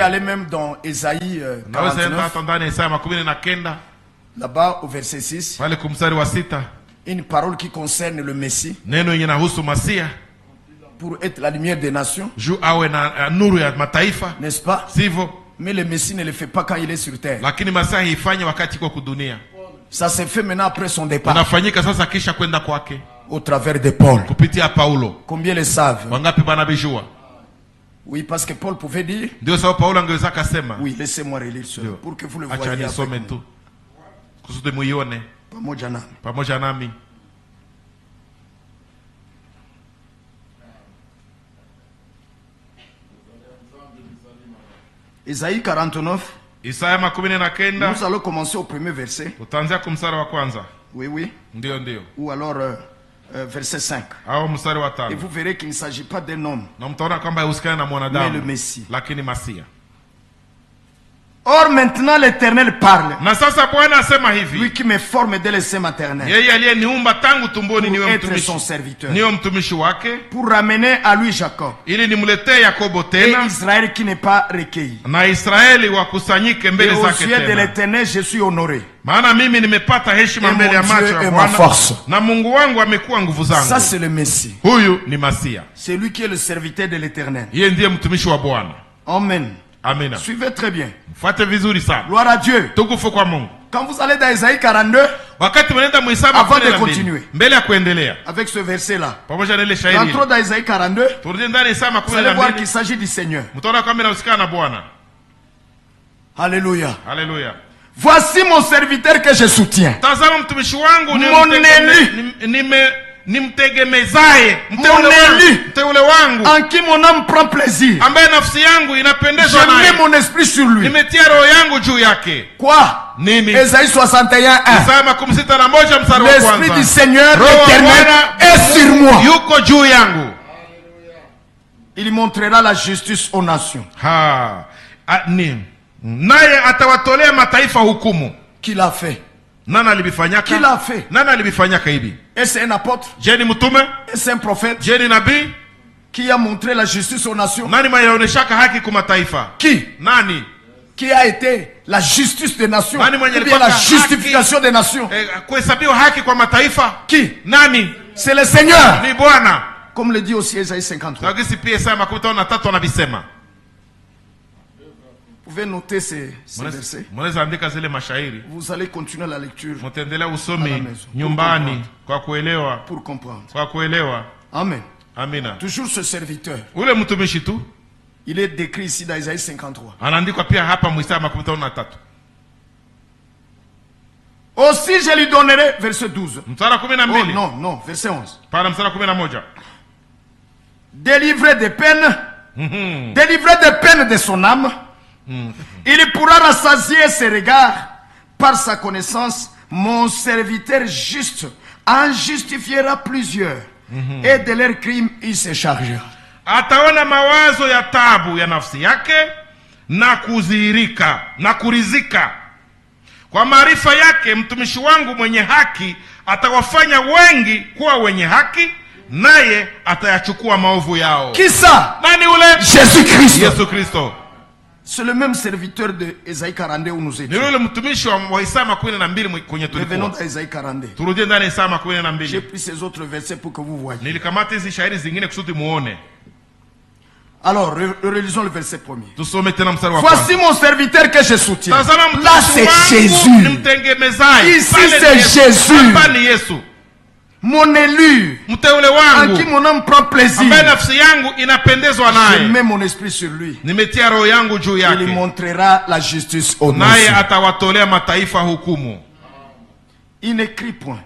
Aller même dans Ésaïe 49, là-bas au verset 6, une parole qui concerne le Messie pour être la lumière des nations, n'est-ce pas? Mais le Messie ne le fait pas quand il est sur terre. Ça s'est fait maintenant après son départ, au travers de Paul. Combien le savent? Oui, parce que Paul pouvait dire. Oui, laissez-moi relire cela pour que vous le voyez. Pamoja nami. Ésaïe 49. Nous allons commencer au premier verset. Oui, oui. Ou alors verset 5. Et vous verrez qu'il ne s'agit pas d'un homme, mais le Messie. Or maintenant l'Éternel parle, lui qui me forme dès le sein maternel, pour être son serviteur, pour ramener à lui Jacob et Israël qui n'est pas recueilli. Et aux yeux de l'Éternel je suis honoré, et mon Dieu est ma force. Ça c'est le Messie. C'est lui qui est le serviteur de l'Éternel. Amen. Amen. Suivez très bien. Gloire à Dieu. Quand vous allez dans Ésaïe 42, avant de continuer avec ce verset là, rentrons dans Ésaïe 42, vous allez voir qu'il s'agit du Seigneur. Alléluia. Alléluia. Voici mon serviteur que je soutiens, mon élu, mon élu, en qui mon âme prend plaisir. Je mets mon esprit sur lui. Quoi? Ésaïe 61, 1. L'esprit du Seigneur éternel est sur moi. Il montrera la justice aux nations. Qui l'a fait? Qui l'a fait? Est-ce un apôtre? Est-ce un prophète? Qui a montré la justice aux nations? Qui? Qui a été la justice des nations? Ou bien la justification des nations? Qui? C'est le Seigneur. Comme le dit aussi Ésaïe 53. Vous pouvez noter ces versets. Vous allez continuer la lecture à la maison pour comprendre. Amen. Amen. Toujours ce serviteur. Il est décrit ici dans Ésaïe 53. Aussi je lui donnerai, verset 12. Oh, non, verset 11. Délivré des peines, délivré des peines de son âme. Il pourra rassasier ses regards par sa connaissance. Mon serviteur juste en justifiera plusieurs, et de leurs crimes il se chargera. Ataona mawazo ya tabu ya nafsi yake na kuzirika na kurizika. Kwa maarifa yake mtumishi wangu mwenye haki atawafanya wengi kuwa wenye haki, naye atayachukua maovu yao. Kisa? Nani ule? Yesu Kristo. C'est le même serviteur de Ésaïe 42 où nous étions. Revenons dans Ésaïe 42. J'ai pris ces autres versets pour que vous voyez. Alors, relisons le verset premier. Voici mon serviteur que je soutiens. Là, c'est Jésus. Ici, c'est Jésus. Mon élu, en qui mon âme prend plaisir. Je mets mon esprit sur lui. Il montrera la justice aux nations. Il n'écrit point.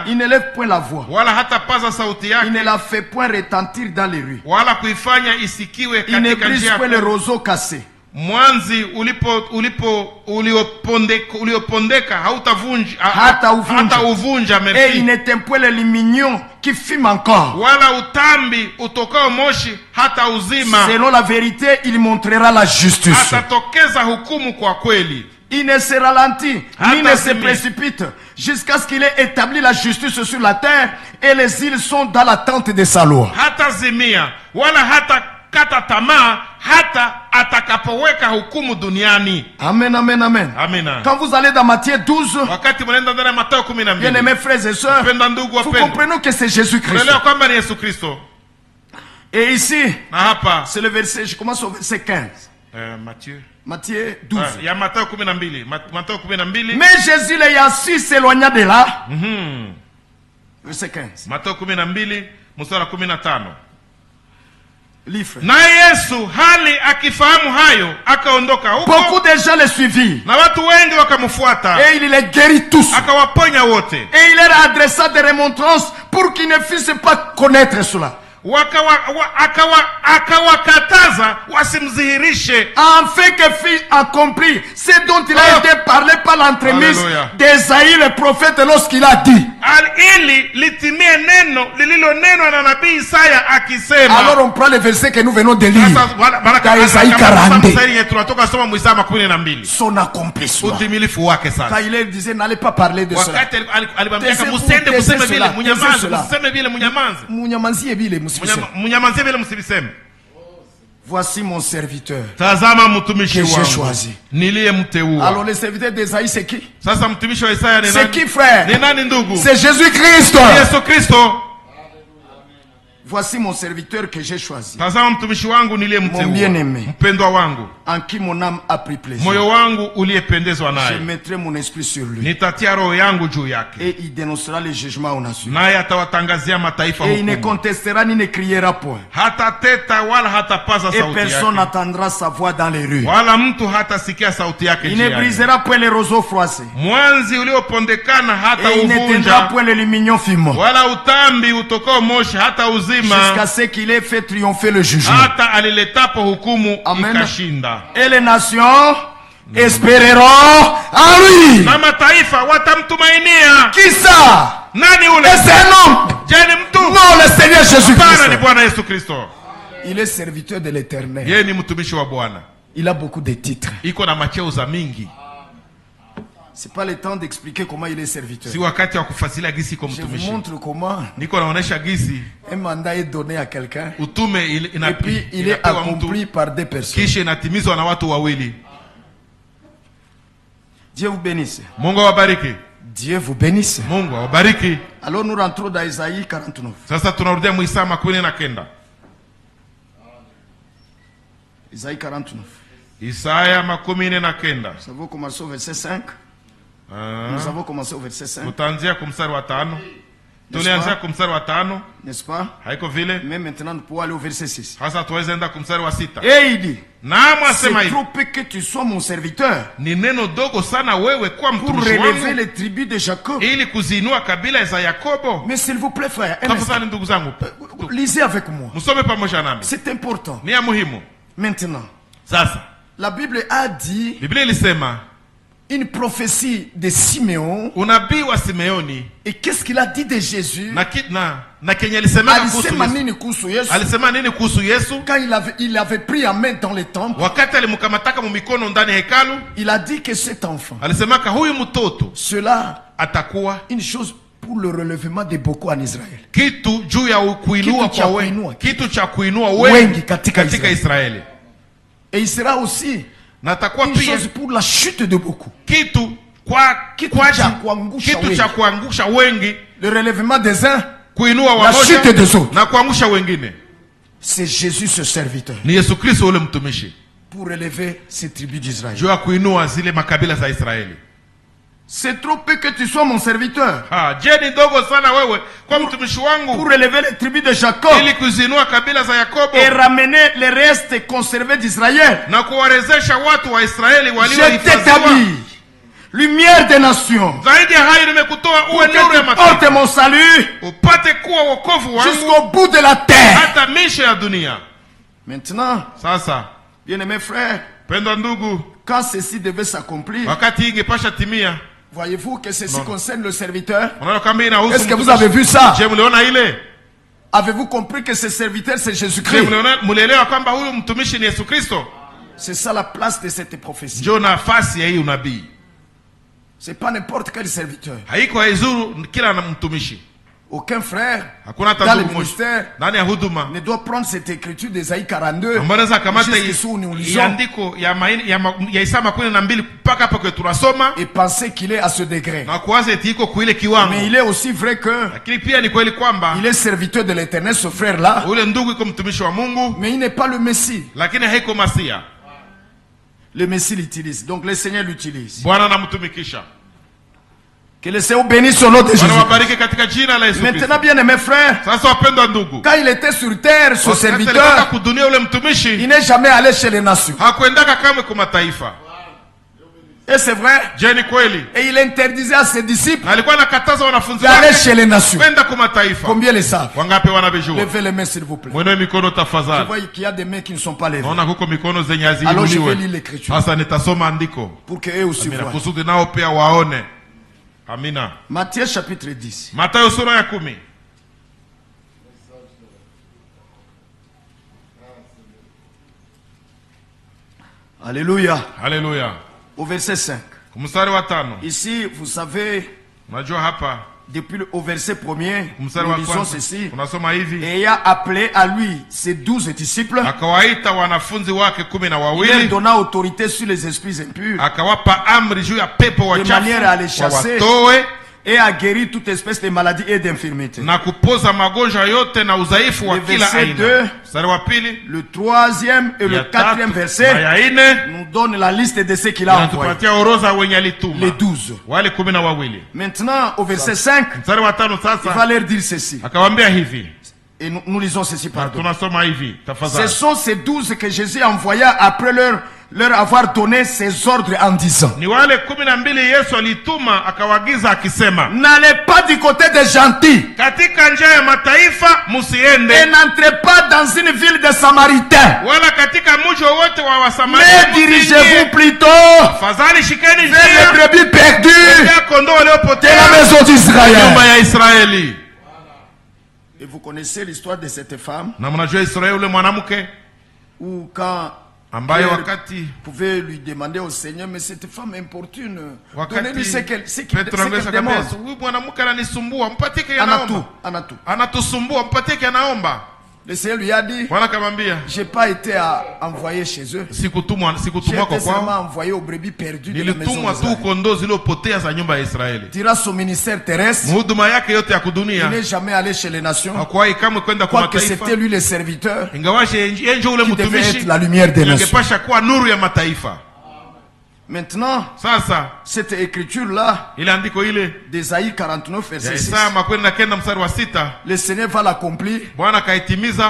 Il ne lève point la voix. Il ne la fait point retentir dans les rues. Il ne brise point le roseau cassé. Mwanzi uliopondeka hata uvunja. Et il n'éteint point le lumignon qui fume encore. Wala utambi utokao moshi hata uzima. Selon la vérité, il montrera la justice. Atatokeza hukumu kwa kweli. Il ne se ralentit, ni ne se précipite, jusqu'à ce qu'il ait établi la justice sur la terre, et les îles sont dans l'attente de sa loi. Hata zimia, wala hata kata tamaa hata atakapoweka hukumu duniani. Amen, amen, amen. Amina. Quand vous allez dans Matthieu 12, Wakati mnaenda ndani ya Mathayo 12, bien aimés frères et sœurs, wapendwa ndugu vous wapendwa, comprenez que c'est Jésus-Christ. unaelewa kwamba ni Yesu Kristo. Et ici, Na hapa c'est le verset, je commence au verset 15. Matthieu 12. Ya Mathayo 12. Mathayo 12. Mais Jésus l'ayant su s'éloigna de là. Verset 15. Mathayo 12 mstari wa 15. Livre. Na Yesu hali akifahamu hayo akaondoka huko. Beaucoup de gens le suivirent. Na watu wengi wakamfuata. Et il les guérit tous. Akawaponya wote. Et il leur adressa des remontrances pour qu'ils ne fussent pas connaître cela. Akawakataza wasimdhihirishe, afin que fût accompli ce dont il a été parlé par l'entremise d'Esaïe le prophète lorsqu'il a dit. Ili litimie neno lililonenwa na nabii Isaya akisema. Alors on prend le verset que nous venons de lire. Dans Esaïe 42. Son accomplissement. Utimilifu wake sasa. Quand il disait n'allez pas parler de cela. Alibambia musende kuseme vile munyamanze, museme vile munyamanze. Munyamanzie vile munyamanzie vile msibiseme. Voici mon serviteur. Tazama mtumishi wangu. Que j'ai choisi. Niliyemteua. Alors le serviteur d'Esaïe c'est qui? Sasa mtumishi wa Isaya ni nani? C'est qui frère? Ni nani ndugu? C'est Jésus-Christ. Yesu Kristo. Voici mon serviteur que j'ai choisi. Tazama mtumishi wangu niliyemteua. Mon bien-aimé. Mpendwa wangu. En qui mon âme a pris plaisir. Moyo wangu uliyependezwa naye. Je mettrai mon esprit sur lui. Nitatia roho yangu juu yake. Et il dénoncera les jugements aux nations. Naye atawatangazia mataifa hukumu. Et il ne contestera ni ne criera point. Hata teta wala hata paza sauti yake. Et personne n'entendra sa voix dans les rues. Wala mtu hata sikia sauti yake njiani. Il ne brisera point les roseaux froissés. Mwanzi uliopondekana hata uvunja. Et il n'éteindra point le lumignon fumant. Wala utambi utokao moshi hata uzima. Jusqu'à ce qu'il ait fait triompher le jugement. Hata aliletapo hukumu ikashinda. Et les nations espéreront en lui. Na mataifa watamtumainia. Qui ça? Nani ule? Et c'est un homme. Je ni mtu? Non, le Seigneur Jésus-Christ. Ni Bwana Yesu Kristo. Il est serviteur de l'Éternel. Yeye ni mtumishi wa Bwana. Il a beaucoup de titres. Iko na macheo za mingi. C'est pas le temps d'expliquer comment il est serviteur. Si wakati wa kufasilia gisi kwa mtumishi. Je vous montre comment. Niko naonesha gisi. Un mandat est donné à quelqu'un. Utume et puis il est accompli par deux personnes. Kisha inatimizwa na watu wawili. Dieu vous bénisse. Mungu awabariki. Dieu vous bénisse. Mungu awabariki. Alors nous rentrons dans Isaïe 49. Sasa tunarudia mu Isaya 49. Isaïe 49. Isaya 49. Nous avons commencé au verset 5. Nous avons commencé au verset 5. Tutaanzia kumstari wa 5. Tulianzia kumstari wa 5. N'est-ce pas? Haiko vile. Mais maintenant nous pouvons aller au verset 6. Sasa tuweze enda kumstari wa 6. Et il dit, c'est trop peu que tu sois mon serviteur. Ni neno dogo sana wewe kwa mtumishi wangu. Pour relever les tribus de Jacob. Ili kuzinua kabila za Yakobo. Mais s'il vous plaît frère, tafadhali ndugu zangu. Lisez avec moi. Msome pamoja nami. C'est important. Ni ya muhimu. Maintenant. Sasa. La Bible a dit. Biblia ilisema. Une prophétie de Simeon. Unabii wa Simeoni. Et qu'est-ce qu'il a dit de Jésus? Na kenye alisema kuhusu Yesu. Alisema nini kuhusu Yesu? Quand il avait pris en main dans le temple. Wakati alimkamataka mu mikono ndani ya hekalu. Il a dit que cet enfant. Alisema huyu mtoto. Cela atakuwa une chose pour le relèvement de beaucoup en Israël. Kitu juu ya kuinua kwa wengi. Kitu cha kuinua wengi katika Israeli. Et il sera aussi une chose pour la chute de beaucoup. Kitu cha kuangusha wengi. Le relèvement des uns. Kuinua la chute des autres. Na kuangusha wengine. C'est Jésus ce serviteur. Ni Yesu Kristo ule mtumishi. Pour relever ces tribus d'Israël. Juu ya kuinua zile makabila za Israeli. C'est trop peu que tu sois mon serviteur. Je ni dogo sana wewe kwa mtumishi wangu. Pour relever les tribus de Jacob. Ili kuzinua kabila za Yakobo. Et ramener les restes conservés d'Israël. Na kuwarezesha watu wa Israeli waliohifadhiwa. Lumière des nations. Zaidi ya hayo nimekutoa uwe nuru ya mataifa. Porte mon salut. Upate kuwa wokovu wangu. Jusqu'au bout de la terre. Hata misho ya dunia. Maintenant. Sasa. Bien-aimés frères. Pendwa ndugu. Quand ceci devait s'accomplir. Wakati ingepasha timia. Voyez-vous que ceci concerne le serviteur? Est-ce que vous avez vu ça? Je Avez-vous compris que ce serviteur c'est Jésus-Christ? C'est ça la place de cette prophétie. C'est pas n'importe quel serviteur. Aucun frère dans le ministère ne doit prendre cette écriture d'Ésaïe 42 jusqu'à nous lisons et penser qu'il est à ce degré. Mais il est aussi vrai que il est serviteur de l'Éternel, ce frère-là, mais il n'est pas le Messie. Le Messie l'utilise, donc le Seigneur l'utilise. Que le Seigneur bénisse son nom de Jésus. Maintenant, bien aimé frère, quand il était sur terre, ce serviteur, il n'est jamais allé chez les nations. Et c'est vrai. Et il interdisait à ses disciples d'aller chez les nations. Combien le savent? Levez les mains s'il vous plaît. Je vois qu'il y a des mains qui ne sont pas levées. Alors je vais lire l'écriture pour qu'eux aussi voient. Amina. Matthieu chapitre 10. Mathayo sura ya 10. Alléluia. Alléluia. Au verset 5. Ici, vous savez, depuis au verset 1er, nous lisons ceci. Et il a appelé à lui ses 12 disciples. Il leur donna autorité sur les esprits impurs, de manière à les chasser et à guérir toute espèce de maladie et d'infirmité. Le verset 2, le 3e et le 4e verset nous donne la liste de ceux qu'il a envoyés. Les 12. Maintenant, au verset 5, il va leur dire ceci. Et nous lisons ceci, pardon. Ce sont ces 12 que Jésus envoya après leur avoir donné ses ordres en disant: n'allez pas du côté des gentils et n'entrez pas dans une ville des Samaritains, mais dirigez-vous plutôt vers les brebis perdues de la maison d'Israël. Et vous connaissez l'histoire de cette femme où quand Pierre pouvait lui demander au Seigneur, mais cette femme importune, donnez-lui ce qu'elle demande. Le Seigneur lui a dit: je n'ai pas été envoyé chez eux. J'ai été seulement envoyé aux brebis perdues de la maison d'Israël. Dira son ministère terrestre, il n'est jamais allé chez les nations, quoique c'était lui le serviteur qui devait être la lumière des nations. Maintenant, cette écriture-là d'Ésaïe 49 verset 6, le Seigneur va l'accomplir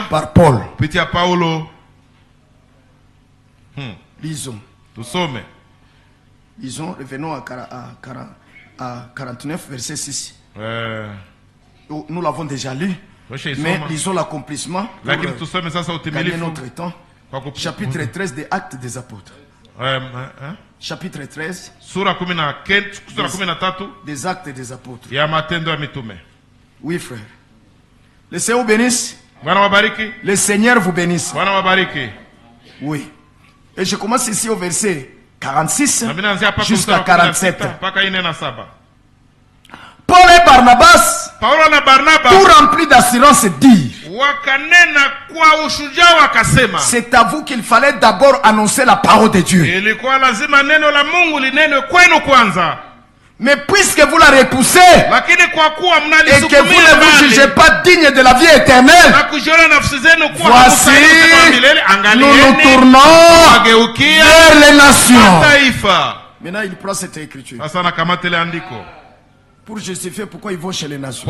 par Paul. Lisons. Lisons, revenons à 49 verset 6. Nous l'avons déjà lu, mais lisons l'accomplissement pour gagner notre temps. Chapitre 13 des Actes des Apôtres. Chapitre 13 des Actes des Apôtres. Oui, frère. Le Seigneur vous bénisse. Le Seigneur vous bénisse. Oui. Et je commence ici au verset 46 jusqu'à 47. Paul et Barnabas, tout remplis d'assurance, dirent: c'est à vous qu'il fallait d'abord annoncer la parole de Dieu. Mais puisque vous la repoussez et que vous ne vous jugez pas digne de la vie éternelle, voici, nous nous tournons vers les nations. Maintenant, il prend cette écriture pour justifier pourquoi ils vont chez les nations.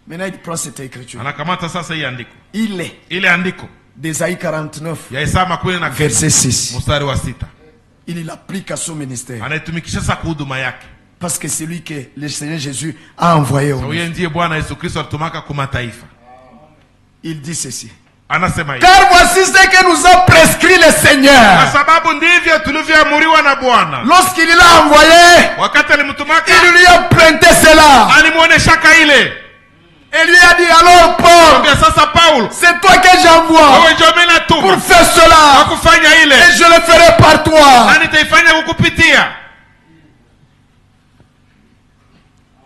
Maintenant, il prend cette écriture. Il est d'Ésaïe 49, verset 6. Il l'applique à son ministère. Parce que c'est lui que le Seigneur Jésus a envoyé au monde. Il dit ceci: car voici ce que nous a prescrit le Seigneur. Lorsqu'il l'a envoyé, il lui a prêté cela. Et lui a dit: alors Paul, c'est toi que j'envoie pour faire cela, et je le ferai par toi.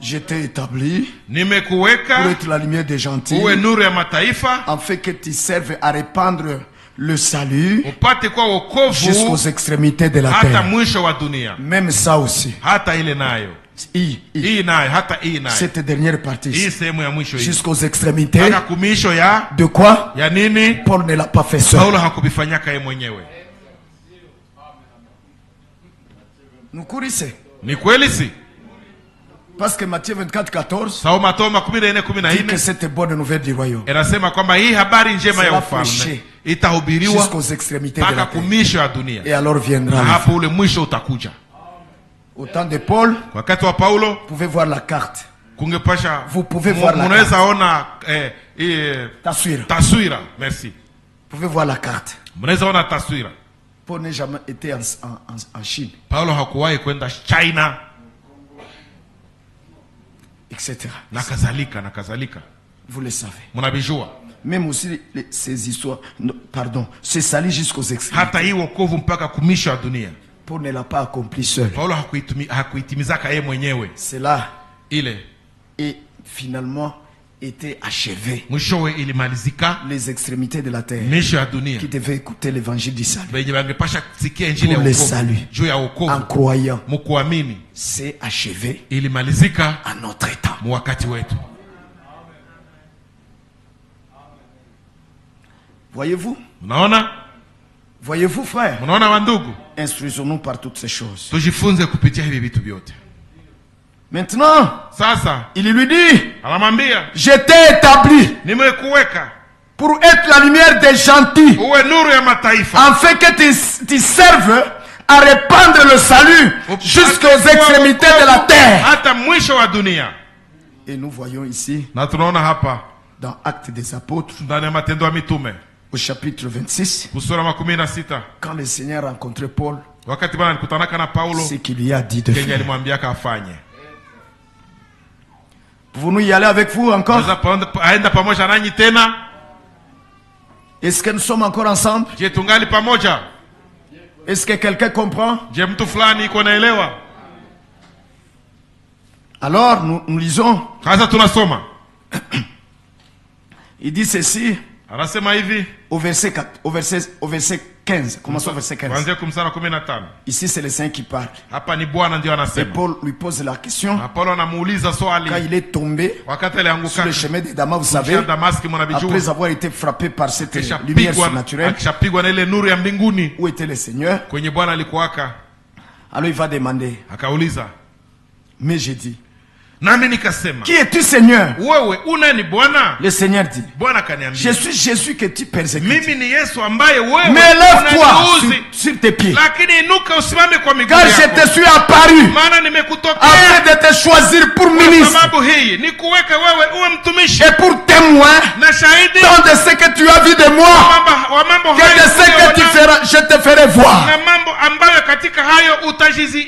Je t'ai établi nimekuweka pour être la lumière des gentils, uwe nuru ya mataifa, afin que tu serves à répandre le salut upate kwa wokovu jusqu'aux extrémités de la hata terre. mwisho wa dunia. Même ça aussi. Hata ile nayo hii nayo, hata hii nayo, cette dernière partie, hii sehemu ya mwisho hii, jusqu'aux extrémités hata kumisho ya de quoi? ya nini? Paul ne l'a pas fait seul. Paulo hakubifanyaka yeye mwenyewe. Nous courissons. Ni kweli si? Parce que Matthieu 24:14 Sawa Matoma dit que 14:14 cette bonne nouvelle du royaume inasema kwamba hii habari njema ya ufalme itahubiriwa jusqu'aux extrémités de la mpaka terre. kumisho ya dunia. Et alors viendra. Hapo ule mwisho utakuja. Au temps de Paul, Wakati wa Paulo vous pouvez voir la carte. kungepasha, Vous pouvez voir la munaweza ona taswira. Merci. Vous pouvez voir la carte. Munaweza ona taswira. Paul n'a jamais été en Chine, Paulo hakuwahi kwenda China etc. na kadhalika na kadhalika. Vous le savez. Mnabijua. Même aussi ces histoires, pardon, c'est sali jusqu'aux extrémités. Hata hii wokovu mpaka kumisho ya dunia. Paul ne l'a pas accompli seul. Paulo hakuitimizaka yeye mwenyewe. Cela Ile est finalement été achevé. mwishowe ilimalizika Les extrémités de la terre misho ya dunia. qui devaient écouter l'évangile du salut. Benye bangepasha sikia injili ya Pour le wokovu. salut. Juu ya En wokovu. croyant, Mkuamini. c'est achevé Ilimalizika à notre temps. wakati wetu. Voyez-vous? Mnaona? Voyez-vous, frère? Mnaona wandugu? Instruisons-nous par toutes ces choses. Tujifunze kupitia hivi vitu vyote. Maintenant, Sasa il lui dit, anamwambia, je t'ai établi nimekuweka pour être la lumière des gentils, uwe nuru ya mataifa, afin que tu serves à répandre le salut jusqu'aux extrémités de la terre. hata mwisho wa dunia. Et nous voyons ici, Na tunaona hapa dans Actes des Apôtres, ndani ya Matendo ya Mitume au chapitre 26, kusura 16, quand le Seigneur rencontrait Paul, wakati Bwana alikutanaka na Paulo, ce qu'il lui a dit de kenye faire. alimwambiaka afanye. Pouvons-nous y aller avec vous encore? Aenda pamoja nanyi tena? Est-ce que nous sommes encore ensemble? Je tungali pamoja? Est-ce que quelqu'un comprend? Je mtu fulani iko naelewa? Alors, nous lisons. Sasa tunasoma. Il dit ceci Anasema hivi au verset 15. Commençons au verset 15. kuanzia kumsara 15. Ici, c'est le Saint qui parle. Hapa ni Bwana ndio Et anasema. Paul lui pose la question. Na Paulo anamuuliza swali Quand il est tombé wakati sur alianguka le chemin de Damas, vous savez, ya Damaski, mnabijua, après avoir été frappé par cette lumière surnaturelle, akishapigwa na ile nuru ya mbinguni où était le Seigneur? kwenye Bwana alikuwaka, Alors il va demander, akauliza, mais j'ai dit, nami nikasema, qui es-tu, Seigneur? wewe unani Bwana? Le Seigneur dit, Bwana je kaniambia, suis Jésus que tu persécutes. mimi ni Yesu ambaye wewe Mais lève-toi unaniuzi, sur tes pieds, lakini inuka usimame kwa miguu car je yako, te suis apparu maana nimekutokea afin de te choisir pour kwa ministre sababu hii nikuweke wewe uwe mtumishi et pour témoin na shahidi tant de ce que tu as vu de moi, wa mambo que de ce que tu hayo feras, je te ferai voir, na mambo ambayo katika hayo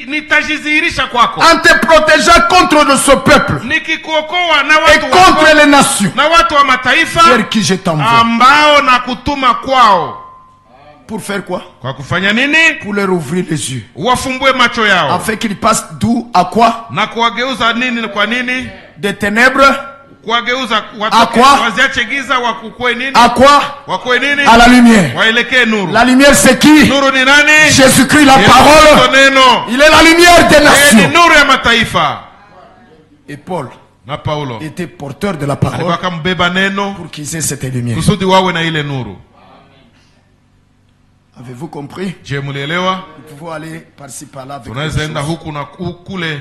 nitajizihirisha kwako, en te protégeant contre de ce peuple nikikuokoa na et watu contre wako, les nations na watu wa mataifa vers qui je t'envoie. ambao na kutuma kwao. Pour faire quoi? Kwa kufanya nini? Pour leur ouvrir les yeux, Wafumbue macho yao afin qu'ils passent d'où à quoi? na kuwageuza nini? Kwa nini? Des ténèbres Kuwageuza À quoi? waziache giza, wakukue nini? à quoi? Wakue nini? À la lumière. Waelekee nuru. La lumière, c'est qui? Nuru ni nani? Jésus-Christ, la Yesu parole. neno. Il est la lumière des Yeye ni nations. nuru ya mataifa. Et Paul Na Paulo était porteur de la alikuwa parole kambeba neno pour qu'ils aient cette lumière. kusudi wawe na ile nuru. Avez-vous compris? Je, mulielewa? Nous pouvons aller par-ci par-là avec, Tunaweza enda d'autres choses, huku na kule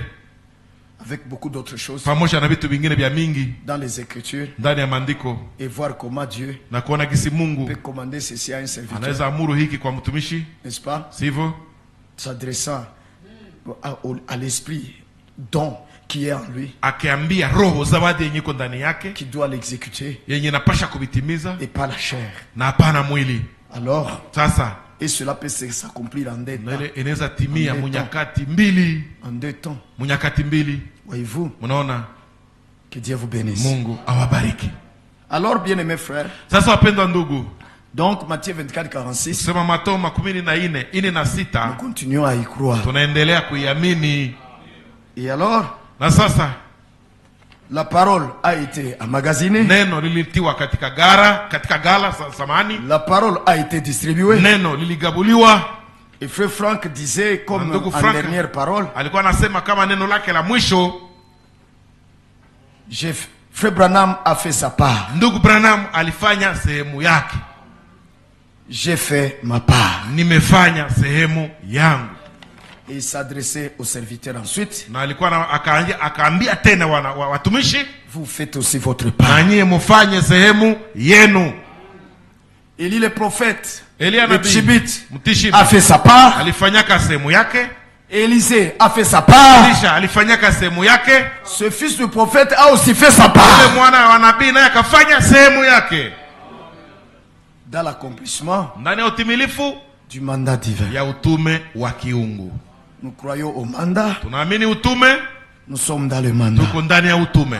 avec beaucoup d'autres choses pamoja na vitu vingine vya mingi dans les Écritures ndani ya maandiko et voir comment Dieu na kuona gisi Mungu peut commander ceci à un serviteur, anaweza amuru hiki kwa mtumishi, n'est-ce pas? sivyo? S'adressant à l'esprit don qui est en lui, Akiambia roho zawadi yenye iko ndani yake qui doit l'exécuter yenye napasha kubitimiza et pas la chair. na hapana mwili. Alors, Sasa et cela peut s'accomplir en deux na temps. ile inaweza timia Ndio. munyakati mbili, En deux temps. munyakati mbili. Voyez-vous? Mnaona? Que Dieu vous bénisse. Mungu awabariki. Alors, bien-aimés frères, Sasa wapendwa ndugu, donc Matthieu 24:46, sema Mathayo 24:46, nous continuons à y croire. tunaendelea kuiamini. Et alors, Na sasa La parole a été emmagasinée. Neno lilitiwa katika gala samani. La parole a été distribuée. Neno liligabuliwa. Et frère Frank disait comme en dernière parole. Alikuwa anasema kama neno lake la mwisho. Frère Branham a fait sa part. Ndugu Branham alifanya sehemu yake. J'ai fait ma part. Nimefanya sehemu yangu. Et il s'adressait aux serviteurs ensuite. Na alikuwa akaambia tena watumishi, vous faites aussi votre part. Na nyie mufanye sehemu yenu. Élie le prophète, le Tishbite a fait sa part. Alifanyaka sehemu yake. Élisée a fait sa part. Elisha alifanyaka sehemu yake. Ce fils du prophète a aussi fait sa part. Yule mwana wa nabii naye akafanya sehemu yake. Dans l'accomplissement ndani ya utimilifu du mandat divin. Ya utume wa kiungu. Nous croyons au mandat. Tunaamini utume. Nous sommes dans le mandat. Tuko ndani ya utume.